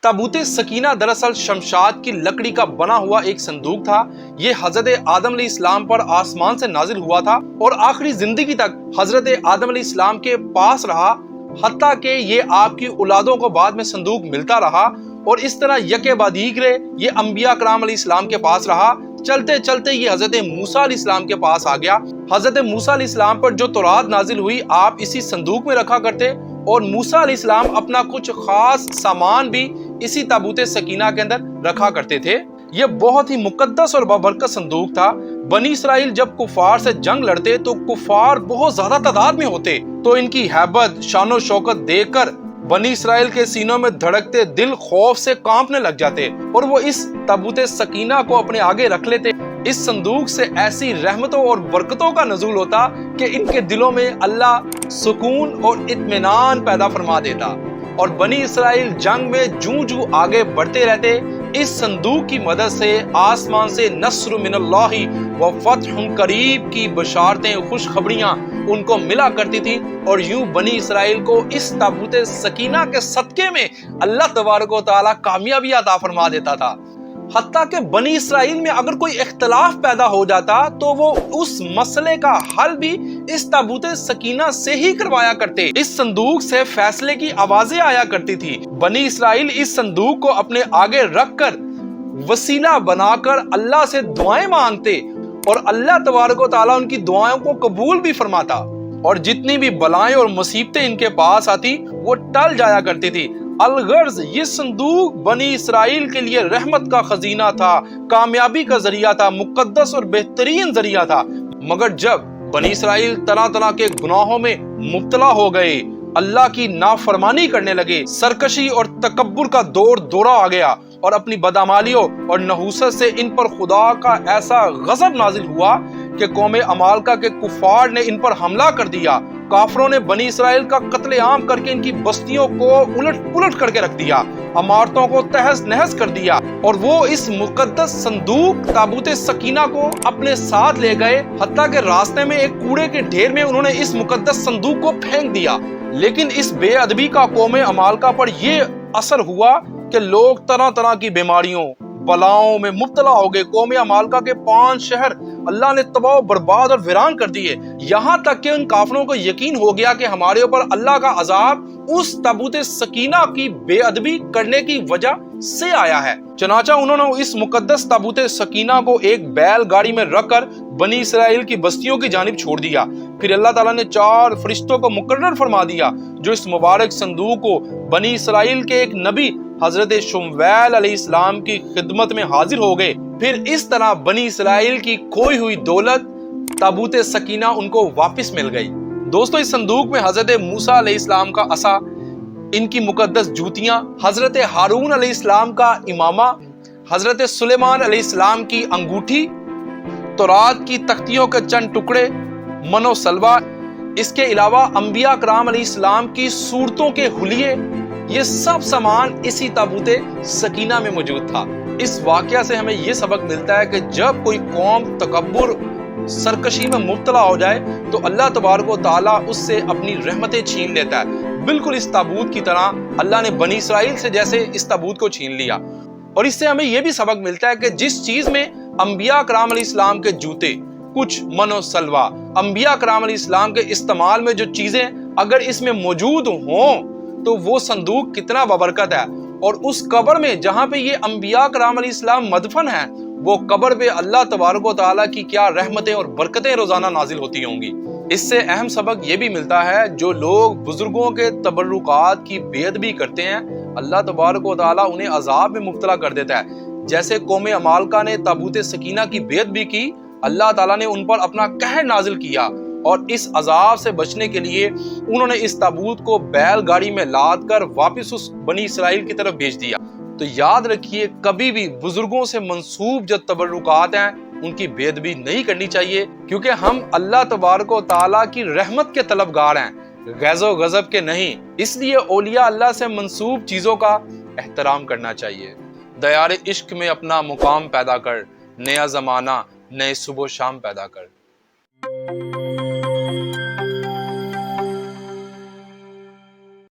ताबूत सकीना दरअसल शमशाद की लकड़ी का बना हुआ एक संदूक था। ये हजरत आदम अलैहिस्सलाम पर आसमान से नाजिल हुआ था और आखिरी जिंदगी तक हजरत आदम अलैहिस्सलाम के पास रहा, हत्ता कि ये आपकी औलादों को बाद में संदूक मिलता रहा और इस तरह यके बाद दीगरे ये अंबिया कराम अलैहिस्सलाम के पास रहा। चलते चलते ये हजरत मूसा अलैहिस्सलाम के पास आ गया। हजरत मूसा अलैहिस्सलाम पर जो तौरात नाजिल हुई आप इसी संदूक में रखा करते और मूसा अलैहिस्सलाम अपना कुछ खास सामान भी इसी ताबूत सकीना के अंदर रखा करते थे। यह बहुत ही मुकद्दस और बाबरकत संदूक था। बनी इसराइल जब कुफार से जंग लड़ते तो कुफार बहुत ज्यादा तादाद में होते, तो इनकी हैबत शानो शौकत देखकर बनी इसराइल के सीनों में धड़कते दिल खौफ से कांपने लग जाते और वो इस ताबूत सकीना को अपने आगे रख लेते। इस संदूक से ऐसी रहमतों और बरकतों का नज़ूल होता कि इनके दिलों में अल्लाह सुकून और इत्मीनान पैदा फरमा देता और बनी इसराइल जंग में जूं जूं आगे बढ़ते रहते। इस संदूक की मदद से आसमान से नस्र मिनल्लाहि व फतहुन करीब की बशारतें, खुशखबरियां उनको मिला करती थी और यूं बनी इसराइल को इस ताबूत सकीना के सदके में अल्लाह तबारक व तआला कामयाबी अता फरमा देता था। हत्ता कि बनी इसराइल में अगर कोई इख्तलाफ पैदा हो जाता तो वो उस मसले का हल भी इस ताबूत सकीना से ही करवाया करते। इस संदूक से फैसले की आवाजें आया करती थी। बनी इसराइल इस संदूक को अपने आगे रखकर वसीला बनाकर अल्लाह से दुआएं मांगते और अल्लाह तबारक व तआला उनकी दुआओं को कबूल भी फरमाता और जितनी भी बलाएं और मुसीबतें इनके पास आती वो टल जाया करती थी। अलगर्ज ये संदूक बनी इसराइल के लिए रहमत का खजीना था, कामयाबी का जरिया था, मुकद्दस और बेहतरीन जरिया था। मगर जब बनी इसराइल तरह तरह के गुनाहों में मुब्तला हो गए, अल्लाह की नाफरमानी करने लगे, सरकशी और तकब्बुर का दौरा आ गया और अपनी बदामालियों और नहूसत से इन पर खुदा का ऐसा गजब नाजिल हुआ कि कौम अमालका के कुफार ने इन पर हमला कर दिया। काफरों ने बनी इसराइल का कत्लेआम करके इनकी बस्तियों को उलट पुलट करके रख दिया, इमारतों को तहस नहस कर दिया और वो इस मुकद्दस संदूक ताबूत सकीना को अपने साथ ले गए। हत्ता के रास्ते में एक कूड़े के ढेर में उन्होंने इस मुकद्दस संदूक को फेंक दिया। लेकिन इस बेअदबी का कौम अमालका पर यह असर हुआ कि लोग तरह तरह की बीमारियों बलाओं में मुब्तला हो गए। कौम अमालका के 5 शहर अल्लाह ने तबाह बर्बाद और वीरान कर दिए। यहाँ तक कि उन काफिरों को यकीन हो गया कि हमारे ऊपर अल्लाह का अजाब उस ताबूत सकीना की बेअदबी करने की वजह से आया है। चनाचा उन्होंने इस मुकद्दस ताबूत सकीना को एक बैलगाड़ी में रखकर बनी इसराइल की बस्तियों की जानिब छोड़ दिया। फिर अल्लाह ताला ने 4 फरिश्तों को मुकर्रर फरमा दिया जो इस मुबारक संदूक को बनी इसराइल के एक नबी हजरत शुमवैल अलैहिस्सलाम की खिदमत में हाजिर हो गए। फिर इस तरह बनी इसराइल की खोई हुई दौलत ताबूत सकीना उनको वापस मिल गई। दोस्तों, इस संदूक में हजरत मूसा अलैहिस्सलाम का असा, इनकी मुकद्दस जूतियां, हजरत हारून अलैहिस्सलाम का इमामा, हजरत सुलेमान अलैहिस्सलाम की अंगूठी, तौरात की तख्तियों के चंद टुकड़े, मनो सलवा, इसके अलावा अंबिया कराम अलैहिस्सलाम की सूरतों के हुलिये, ये सब सामान इसी ताबूत सकीना में मौजूद था। इस वाकया से हमें ये सबक मिलता है कि जब कोई कौम तकब्बुर सरकशी में मुब्तला हो जाए तो अल्लाह तबारक व तआला उससे अपनी रहमतें छीन लेता है। बिल्कुल इस ताबूत की तरह अल्लाह ने बनी इसराइल से जैसे इस ताबूत को छीन लिया। और इससे हमें यह भी सबक मिलता है कि जिस चीज में अंबिया कराम अलैहिस्सलाम के जूते, कुछ मनो सलवा, अंबिया कराम अलैहिस्सलाम के इस्तेमाल में जो चीजें अगर इसमें मौजूद हों तो वो संदूक कितना बाबरकत है। और उस कब्र में जहाँ पे ये अंबिया कराम अलैहिस्सलाम मदफन है, वो कब्र पे अल्लाह तबारक व तआला की क्या रहमतें और बरकतें रोजाना नाजिल होती होंगी। इससे अहम सबक ये भी मिलता है जो लोग बुजुर्गों के तबर्रुकात की बेअदबी करते हैं, अल्लाह तबारक व तआला उन्हें अजाब में मुब्तला कर देता है। जैसे कौम अमालका ने ताबूत सकीना की बेअदबी की, अल्लाह ताला ने उन पर अपना कहर नाजिल किया और इस अजाब से बचने के लिए उन्होंने इस ताबूत को बैलगाड़ी में लाद कर वापस उस बनी इसराइल की तरफ भेज दिया। तो याद रखिए, कभी भी बुजुर्गों से मंसूब जो तबर्रुकात हैं उनकी बेअदबी नहीं करनी चाहिए, क्योंकि हम अल्लाह तबारक व तआला की रहमत के तलबगार हैं, गैज़ो गज़ब के नहीं। इसलिए औलिया अल्लाह से मंसूब चीजों का एहतराम करना चाहिए। दयारे इश्क में अपना मुकाम पैदा कर, नया जमाना नए सुबह शाम पैदा कर।